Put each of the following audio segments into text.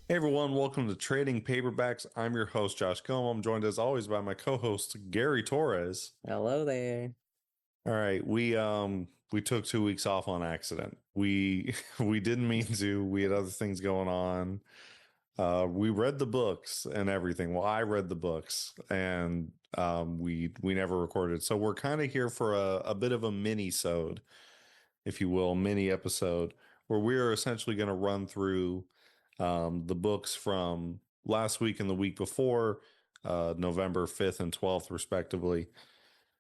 Hey everyone, welcome to Trading Paperbacks. I'm your host, Josh Gilliam. I'm joined as always by my co-host, Gary Torres. Hello there. All right, we took 2 weeks off on accident. We we didn't mean to. We had other things going on. We read the books and everything. Well, I read the books and we never recorded. So we're kind of here for a bit of a mini-sode, if you will, mini episode where we're essentially going to run through the books from last week and the week before, November 5th and 12th, respectively,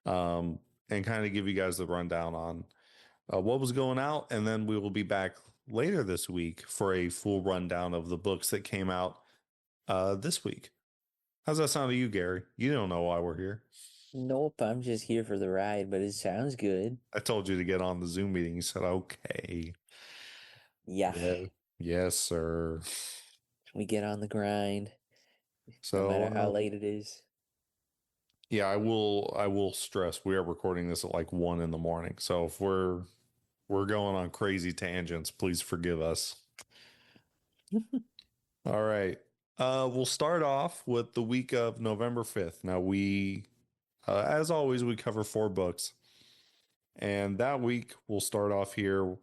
um, and kind of give you guys the rundown on what was going out. And then we will be back later this week for a full rundown of the books that came out this week. How's that sound to you, Gary? You don't know why we're here. Nope, I'm just here for the ride, but it sounds good. I told you to get on the Zoom meeting. You said, okay. Yeah, Yeah. Yes, sir. we get on the grind, no So, matter how late it is. yeah, I will stress we are recording this at like 1 in the morning. So if we're going on crazy tangents, please forgive us. All right. We'll start off with the week of November 5th. Now as always, we cover 4 books. And that week we'll start off here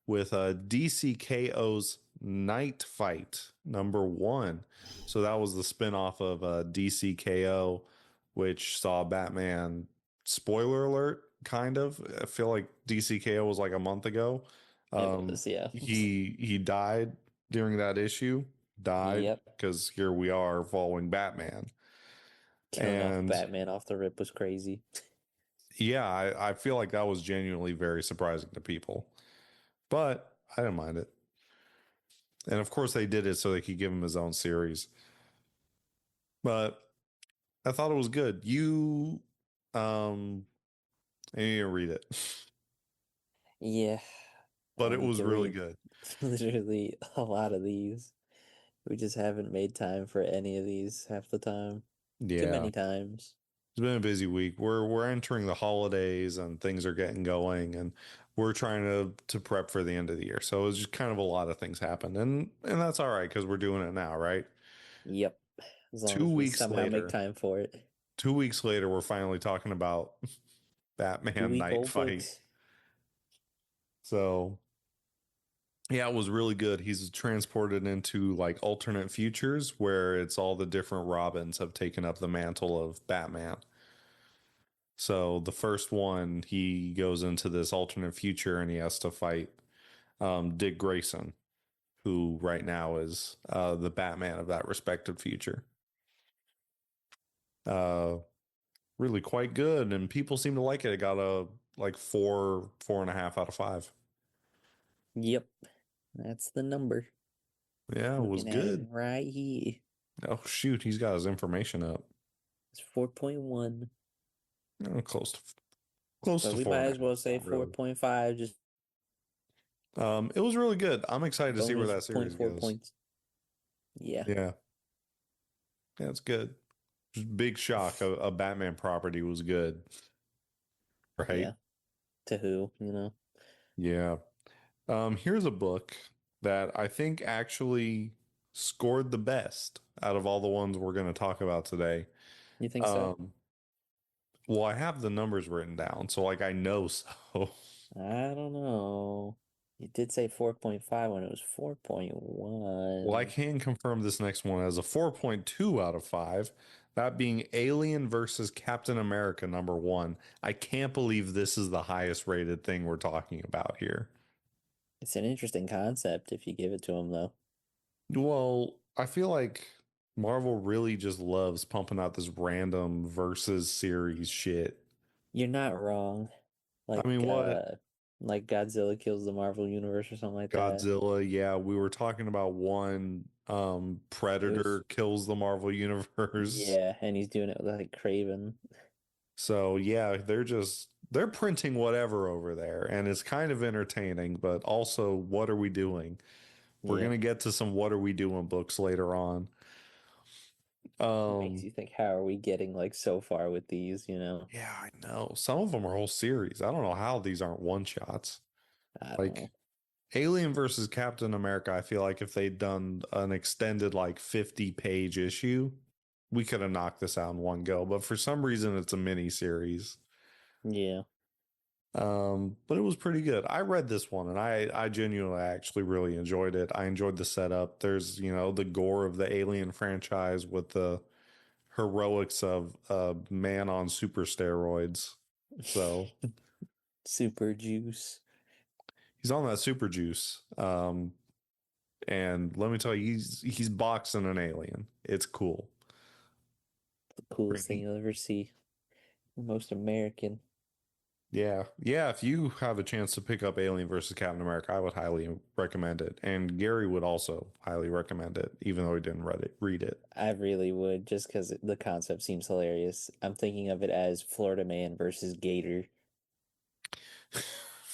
with DC KOs Knightfight #1. So that was the spinoff of DC KO, which saw Batman. Spoiler alert, kind of. I feel like DC KO was like a month ago. It was, yeah. He died during that issue. Died Yep, because here we are following Batman. killing off And Batman off the rip was crazy. yeah, I feel like that was genuinely very surprising to people, but I didn't mind it. And of course, they did it so they could give him his own series. But I thought it was good. I need to read it, Yeah, but I it need was to really read good. literally a lot of these. We just haven't made time for any of these half the time. Too Yeah, many times. it's been a busy week. We're entering the holidays and things are getting going, and we're trying to prep for the end of the year. So it's just kind of a lot of things happened, and that's all right because we're doing it now, right? Yep, as long Two as we weeks somehow make later, time for it. 2 weeks later, we're finally talking about Batman 2 week Night old Fight. books. So yeah, it was really good. He's transported into like alternate futures where it's all the different Robins have taken up the mantle of Batman. So the first one, he goes into this alternate future and he has to fight Dick Grayson, who right now is the Batman of that respective future. Uh, really quite good, and people seem to like it. It got a like 4.5 out of 5. Yep, that's the number. Yeah, it was Looking at it good. right here. Oh shoot, he's got his information up. It's 4.1. Oh, close But to we four might and a as well half. say Not really. 4.5, just It was really good. I'm excited to see where bonus that series point 4 goes. points. Yeah. Yeah, yeah, it's good. Just big shock. A Batman property was good, right? Yeah. To who, you know? Yeah. Here's a book that I think actually scored the best out of all the ones we're going to talk about today. You think so? Um, well, I have the numbers written down, so like I know so. I don't know. You did say 4.5 when it was Well, I 4.1. can confirm this next one as a 4.2 out of 5. That being Alien versus Captain America #1. I can't believe this is the highest rated thing we're talking about here. It's an interesting concept if you give it to him, though. Well, I feel like Marvel really just loves pumping out this random versus series shit. You're not wrong. I Like, mean, what? uh, like Godzilla kills the Marvel Universe or something like that. Godzilla, yeah, we were talking about one It was, Predator kills the Marvel universe. yeah, and he's doing it with like Craven. So yeah, they're printing whatever over there and it's kind of entertaining, but also what are we doing? We're Yeah. gonna get to some what are we doing books later on. Makes Um you think, how are we getting like so far with these, you know? yeah, I know. Some of them are whole series. I don't know how these aren't one shots. I don't Like know. Alien versus Captain America, I feel like if they'd done an extended like 50-page issue, we could have knocked this out in one go. But for some reason, it's a mini series. Yeah. But it was pretty good. I read this one and I genuinely actually really enjoyed it. I enjoyed the setup. There's, the gore of the Alien franchise with the heroics of a man on super steroids. So Super juice. he's on that super juice. And let me tell you, he's boxing an alien. It's cool. The coolest thing you'll ever see. Most American. Yeah. Yeah. If you have a chance to pick up Alien versus Captain America, I would highly recommend it. And Gary would also highly recommend it, even though he didn't read it. I really would, just because the concept seems hilarious. I'm thinking of it as Florida Man versus Gator.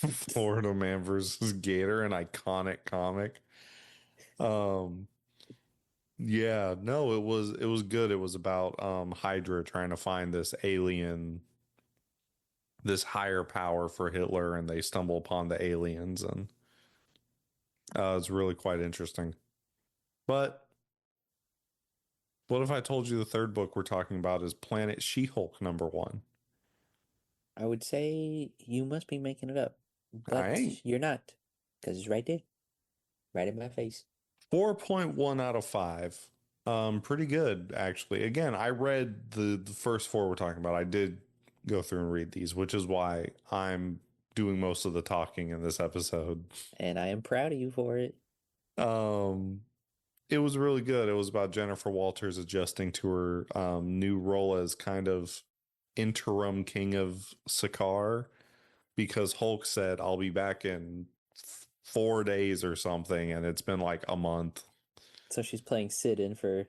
Florida Man versus Gator, an iconic comic. Um, yeah, no, it was good. It was about Hydra trying to find this alien, this higher power for Hitler, and they stumble upon the aliens, and it's really quite interesting. But what if I told you the third book we're talking about is Planet She-Hulk #1? I would say you must be making it up, I but ain't. you're not, because it's right there, right in my face. 4.1 out of 5. Pretty good, actually. Again, I read the first four we're talking about. I did go through and read these, which is why I'm doing most of the talking in this episode. And I am proud of you for it. Um, it was really good. It was about Jennifer Walters adjusting to her new role as kind of interim king of Sakaar because Hulk said, I'll be back in 4 days or something, and it's been like a month. So she's playing sit-in for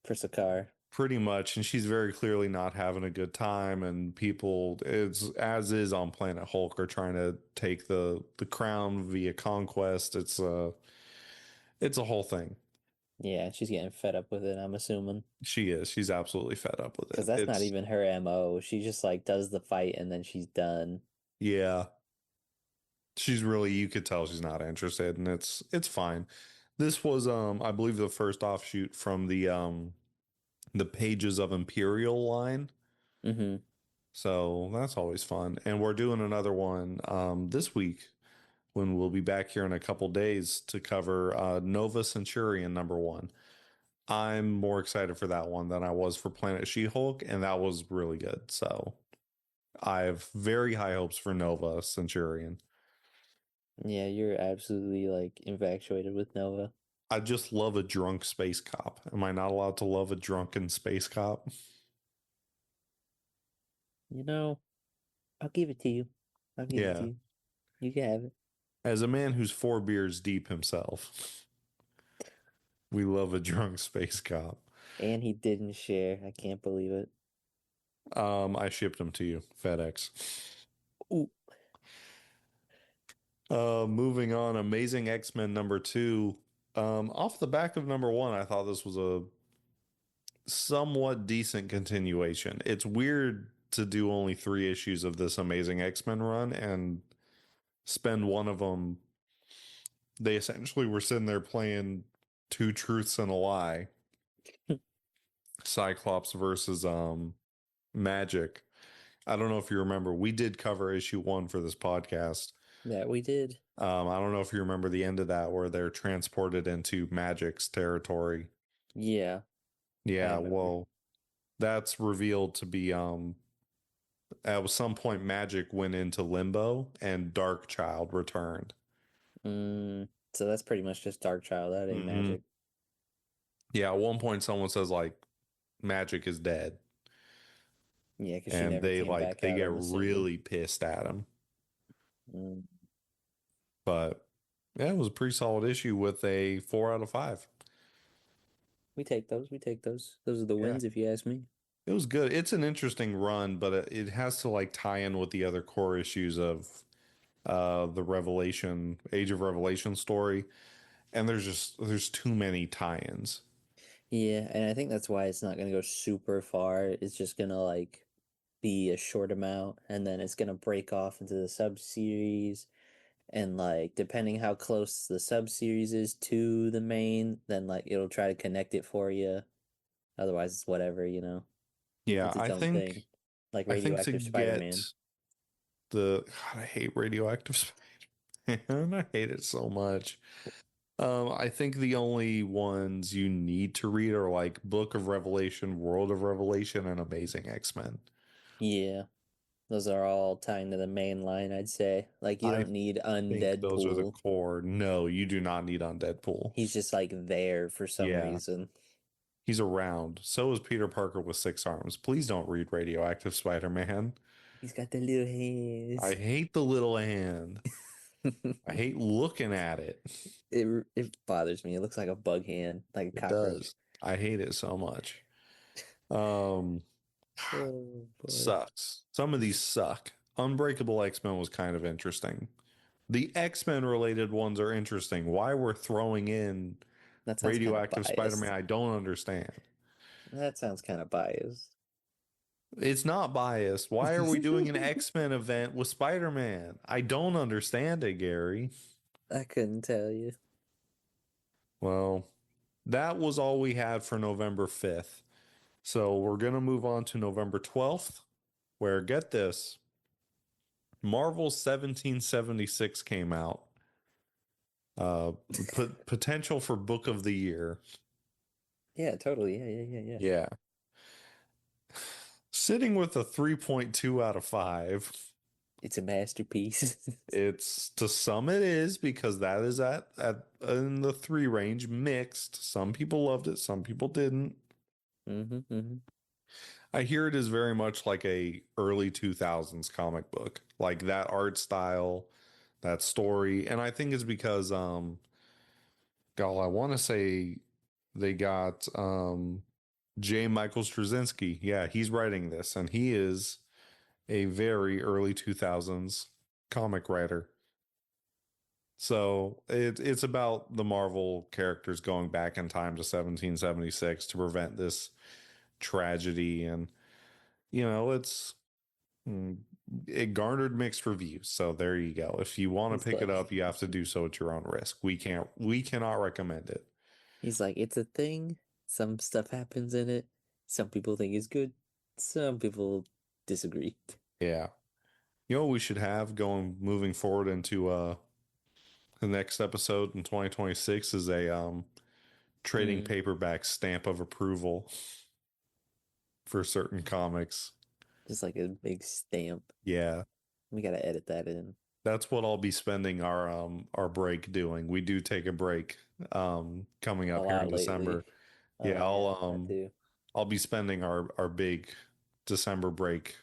Sakaar. Pretty much, and she's very clearly not having a good time, and people, it's as is on Planet Hulk, are trying to take the crown via conquest. It's a whole thing. Yeah, she's getting fed up with it, I'm assuming. She's absolutely fed up with Because it. that's not It's even her MO. She just like does the fight and then she's done. Yeah, she's really, you could tell she's not interested, and it's fine. This was I believe the first offshoot from the Pages of Imperial line. Mm-hmm. So that's always fun. And we're doing another one this week when we'll be back here in a couple days to cover Nova Centurion #1. I'm more excited for that one than I was for Planet She-Hulk, and that was really good. So I have very high hopes for Nova Centurion. Yeah, you're absolutely like infatuated with Nova. I just love a drunk space cop. Am I not allowed to love a drunken space cop? You know, I'll give it to you. I'll give it to Yeah. you. You can have it. As a man who's 4 beers deep himself, we love a drunk space cop. And he didn't share. I can't believe it. I shipped them to you, FedEx. Ooh. Moving on, Amazing X-Men #2. Off the back of #1, I thought this was a somewhat decent continuation. It's weird to do only 3 issues of this Amazing X-Men run and spend one of them. They essentially were sitting there playing two truths and a lie. Cyclops versus Magic. I don't know if you remember, we did cover issue 1 for this podcast. That we did. I don't know if you remember the end of that where they're transported into Magic's territory. Yeah, I Yeah, remember. well, that's revealed to be at some point Magic went into limbo and Darkchild returned. So that's pretty much just Dark Child. That ain't Hmm. magic. Yeah, at one point someone says like Magic is dead, Yeah, because she and never they came like back they out, get I'm assuming. really pissed at him. Mm, But yeah, it was a pretty solid issue with a 4 out of 5. we take those. We take those. Those are the Yeah. wins, if you ask me. It was good. It's an interesting run, but it has to like tie in with the other core issues of the Revelation, Age of Revelation story. And there's too many tie-ins. Yeah, and I think that's why it's not gonna go super far. It's just gonna like be a short amount, and then it's gonna break off into the sub series, And like depending how close the sub series is to the main, then like it'll try to connect it for you. Otherwise, it's whatever, you know. Yeah, It's its own thing. Like I think to Radioactive get Spider-Man. God, I hate Radioactive Spider-Man. I hate it so much. I think the only ones you need to read are like Book of Revelation, World of Revelation, and Amazing X-Men. Yeah. Those are all tying to the main line, I'd say. Like you I don't need think those are the Undeadpool. core. No, you do not need Undeadpool. He's just like there for some Yeah, reason. he's around. So is Peter Parker with 6 arms. Please don't read Radioactive Spider-Man. He's got the little I hands. hate the little hand. I hate looking at it. It bothers me. It looks like a bug hand, like a It cockroach. does. I hate it so much. Um, Oh boy. sucks. Some of these suck. Unbreakable X-Men was kind of interesting. The X-Men related ones are interesting. Why we're throwing in That sounds kind of Radioactive Spider-Man, biased. I don't understand. That sounds kind of biased. It's not biased. Why are we doing an X-Men event with Spider-Man? I don't understand it, Gary. I couldn't tell you. Well, that was all we had for November 5th. So we're going to move on to November 12th, where, get this, Marvel 1776 came out. Uh, Potential for Book of the Year. Yeah, totally. Yeah. Yeah. Sitting with a 3.2 out of 5. It's a masterpiece. It's, to some it is, because that is at in the 3 range, mixed. Some people loved it, some people didn't. Mm-hmm. I hear it is very much like a early 2000s comic book, like that art style, that story, and I think it's because God, I want to say they got J. Michael Straczynski. Yeah, he's writing this, and he is a very early 2000s comic writer. So it's about the Marvel characters going back in time to 1776 to prevent this tragedy, and it's mm, it garnered mixed reviews. So there you go. If you want to He's pick it like, up, you have to do so at your own risk. We cannot recommend it. he's like, it's a thing. Some stuff happens in it. Some people think it's good. Some people disagree. Yeah. You know what we should have going moving forward into the next episode in 2026 is a trading Mm, paperback stamp of approval for certain comics. just like a big stamp. Yeah. We gotta edit that in That's what I'll be spending our break doing. We do take a break coming a up here in lot lately. December. Oh Yeah, yeah, that too. I'll be spending our big December break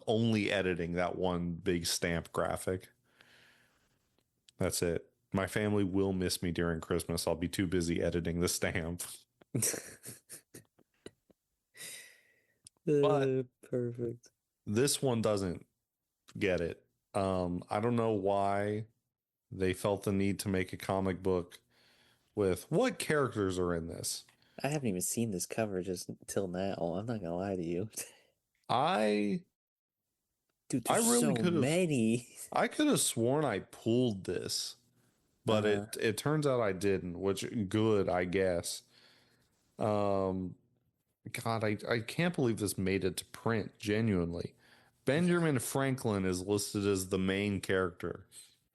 only editing that one big stamp graphic. That's it. My family will miss me during Christmas. I'll be too busy editing the stamp. But Perfect. this one doesn't get it. I don't know why they felt the need to make a comic book with what characters are in this. I haven't even seen this cover just till now. I'm not gonna lie to you. I Dude, I there's really so could have many. I could have sworn I pulled this, but Uh, it turns out I didn't, which good, I guess. Um God, I can't believe this made it to print, genuinely. Benjamin Franklin is listed as the main character.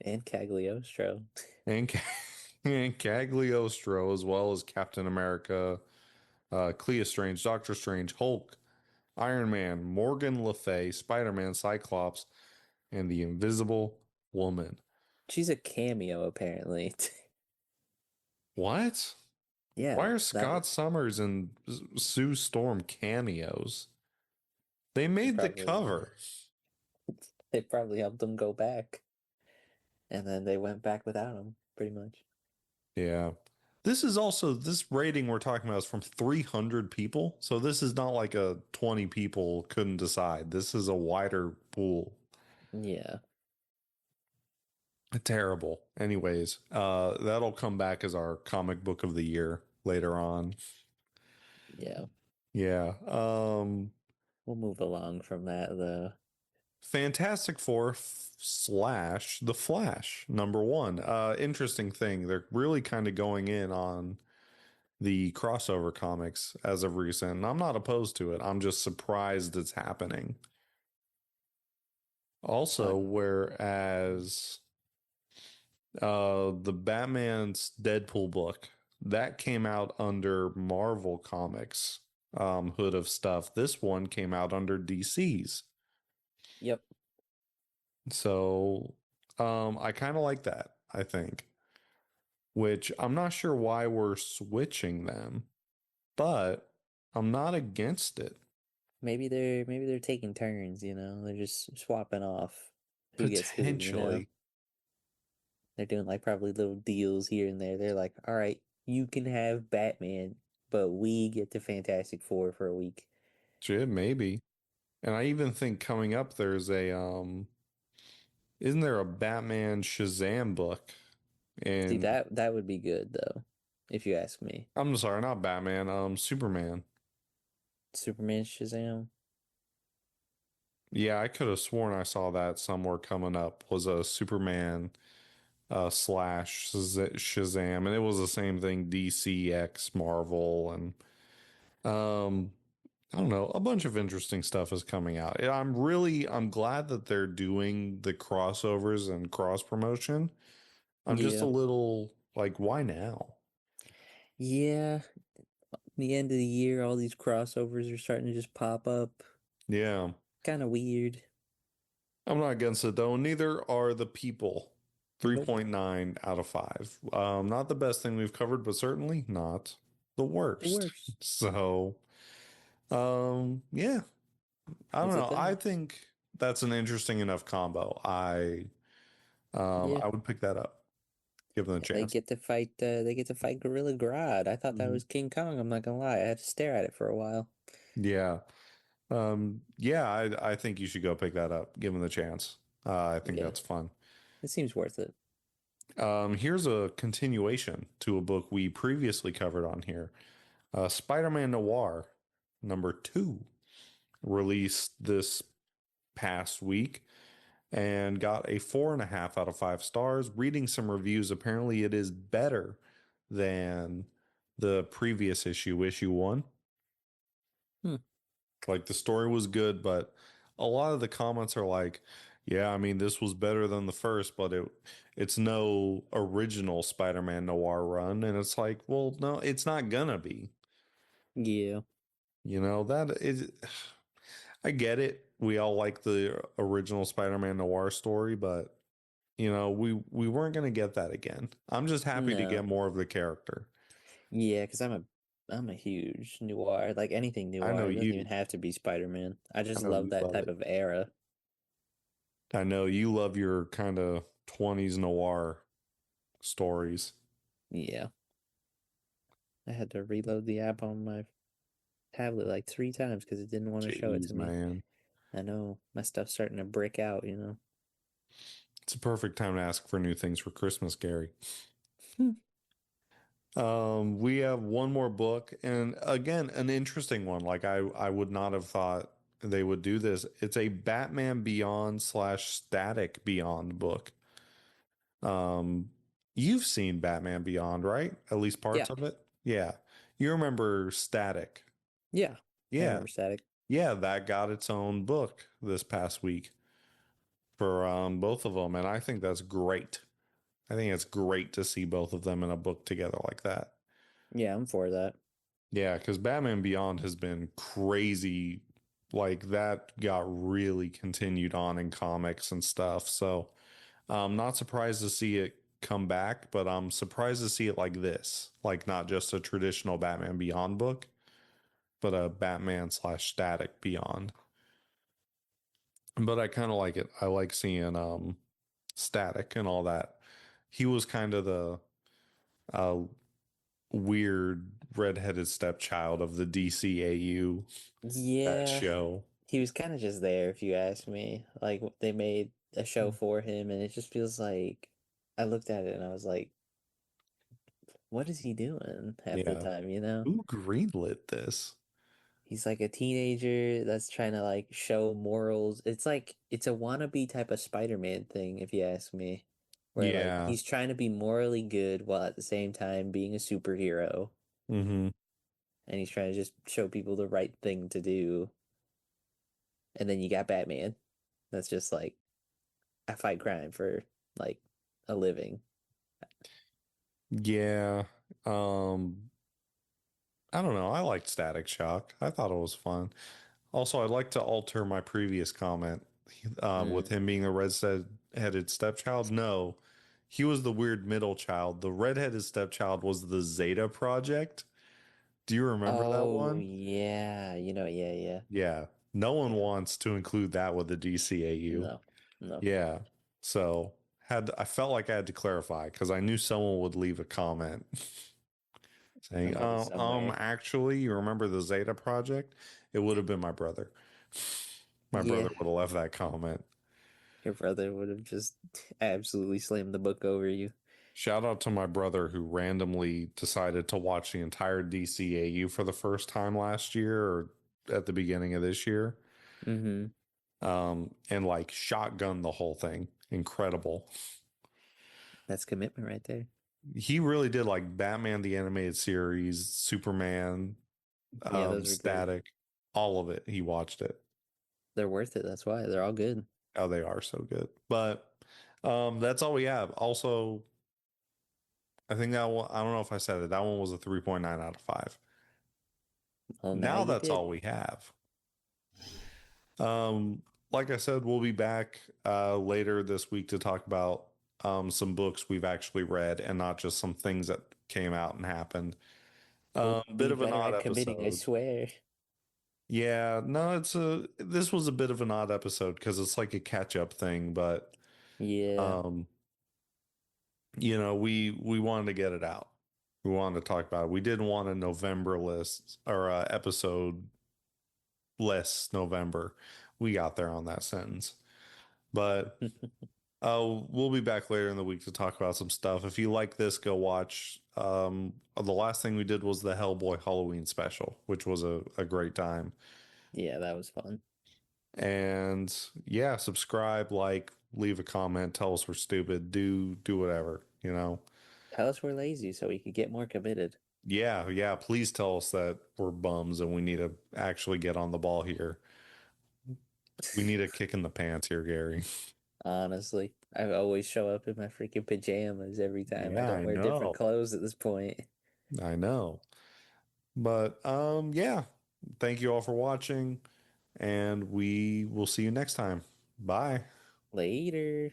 and Cagliostro. And, and Cagliostro, as well as Captain America, Clea Strange, Doctor Strange, Hulk, Iron Man, Morgan Le Fay, Spider-Man, Cyclops, and the Invisible Woman. She's a cameo, apparently. What? Yeah, Why are that Scott Summers and Sue Storm cameos? They they made the probably cover. they probably helped them go back, and then they went back without him, pretty much. Yeah. This is also, this rating we're talking about is from 300 people. So this is not like a 20 people couldn't decide. This is a wider pool. Yeah, Terrible. Anyways, that'll come back as our comic book of the year later on. yeah. Yeah. We'll move along from that though. Fantastic Four slash The Flash, #1. Interesting thing. They're really kind of going in on the crossover comics as of recent. And I'm not opposed to it. I'm just surprised it's happening. Also, Uh, whereas the Batman's Deadpool book that came out under Marvel Comics hood of stuff. This one came out under DC's. yep. So I kind of like that, I think. Which I'm not sure why we're switching them, but I'm not against it. Maybe they're taking turns, you know. They're just swapping off who gets who, you know. Potentially. They're doing like probably little deals here and there. They're like, all right, you can have Batman, but we get the Fantastic Four for a week. Shit, maybe. And I even think coming up there's a isn't there a Batman Shazam book? See, And that would be good though, if you ask me. I'm sorry, not Batman, Superman. Superman Shazam. Yeah, I could have sworn I saw that somewhere coming up was a Superman slash Shazam, and it was the same thing, DC X Marvel, and um I don't know, a bunch of interesting stuff is coming out. I'm glad that they're doing the crossovers and cross promotion. I'm just a Yeah. little like, why now? Yeah. The end of the year, all these crossovers are starting to just pop up. Yeah. Kind of weird. I'm not against it though. Neither are the people. Nope. 3.9 out of 5. Not the best thing we've covered, but certainly not the The worst. worst. So, yeah, I don't It's a know. I thing. think that's an interesting enough combo. Yeah. I would pick that up, given the They chance. get to fight. They get to fight Gorilla Grodd. I thought that Mhm. was King Kong. I'm not gonna lie. I had to stare at it for a while. Yeah. Yeah, I think you should go pick that up, given the chance. I think Yeah, that's fun. it seems worth it. Here's a continuation to a book we previously covered on here. Spider-Man Noir #2 released this past week and got a 4.5 out of 5 stars. Reading some reviews, apparently it is better than the previous issue 1. Hmm. Like the story was good, but a lot of the comments are like, yeah, I mean, this was better than the first, but it's no original Spider-Man Noir run. And it's like, well, no, it's not gonna be. Yeah. You know, that is, I get it. We all like the original Spider-Man Noir story, but we weren't gonna get that again. I'm just happy to No. get more of the character. Yeah, because I'm a huge noir. Like anything I know noir. It doesn't even you, have to be Spider-Man. I I just know love you that love type it. of era. I know you love your kind of 20s noir stories. Yeah. I had to reload the app on my tablet like 3 times because it didn't want to show it Jeez, to me. man. I know my stuff's starting to brick out, you know. It's a perfect time to ask for new things for Christmas, Gary. Hmm. We have one more book, and again, an interesting one. Like I would not have thought they would do this. It's a Batman Beyond slash Static Beyond book. Um, you've seen Batman Beyond, right? At least Yeah. parts of it. Yeah. You remember Static. Yeah. I Yeah. remember Static. Yeah, that got its own book this past week for both of them, and I think that's great. I think it's great to see both of them in a book together like that. Yeah, I'm for that. Yeah, because Batman Beyond has been crazy. Like that got really continued on in comics and stuff. So I'm not surprised to see it come back, but I'm surprised to see it like this. Like not just a traditional Batman Beyond book, but a Batman slash Static Beyond. But I kind of like it. I like seeing Static and all that. He was kind of the uh, weird redheaded stepchild of the DCAU, that Yeah. show. He was kind of just there, if you ask me. Like they made a show for him, and it just feels like I looked at it and I was like, "What is he doing?" Half the Yeah. time, you know. Who greenlit this? He's like a teenager that's trying to like show morals. It's like it's a wannabe type of Spider-Man thing, if you ask me. Where like Yeah. he's trying to be morally good while at the same time being a superhero. Mm-hmm. And he's trying to just show people the right thing to do. And then you got Batman. That's just like I fight crime for like a living. Yeah. Um, I don't know. I liked Static Shock. I thought it was fun. Also, I'd like to alter my previous comment with Mm. him being a red-headed stepchild. No, he was the weird middle child. The red-headed stepchild was the Zeta Project. Do you remember that Oh one? yeah, yeah, yeah, Yeah. No one yeah. wants to include that with the DCAU. No, no, Yeah. So I felt like I had to clarify because I knew someone would leave a comment saying, somebody somewhere. actually, you remember the Zeta Project? It would have been my brother. My brother Yeah, would have left that comment. your brother would have just absolutely slammed the book over you. Shout out to my brother who randomly decided to watch the entire DCAU for the first time last year or at the beginning of this year. Mm-hmm. And like shotgun the whole thing. Incredible. That's commitment right there. He really did like Batman the animated series, Superman, Yeah, those are good. Static, all of it. He watched it. They're worth it. That's why they're all good. Oh, they are so good. But that's all we have. Also, I think that one, I don't know if I said it. That one was a 3.9 out of 5. Well, now Now you that's did. all we have. Um, like I said, we'll be back later this week to talk about some books we've actually read and not just some things that came out and happened. We'll Bit be of an better odd at committing, I episode. swear. Yeah, no, this was a bit of an odd episode because it's like a catch up thing, but Yeah. um, we wanted to get it out. We wanted to talk about it. We didn't want a November list or episode less November. We got there on that sentence. But we'll be back later in the week to talk about some stuff. If you like this, go watch. The last thing we did was the Hellboy Halloween special, which was a great time. Yeah, that was fun. And yeah, subscribe, like, leave a comment, tell us we're stupid, do whatever, you know. Tell us we're lazy so we could get more committed. Yeah, yeah, please tell us that we're bums and we need to actually get on the ball here. We need a kick in the pants here, Gary. Honestly, I always show up in my freaking pajamas every time. I Yeah, don't I wear different know. clothes at this point. I know. But yeah, thank you all for watching and we will see you next time. Bye. Later.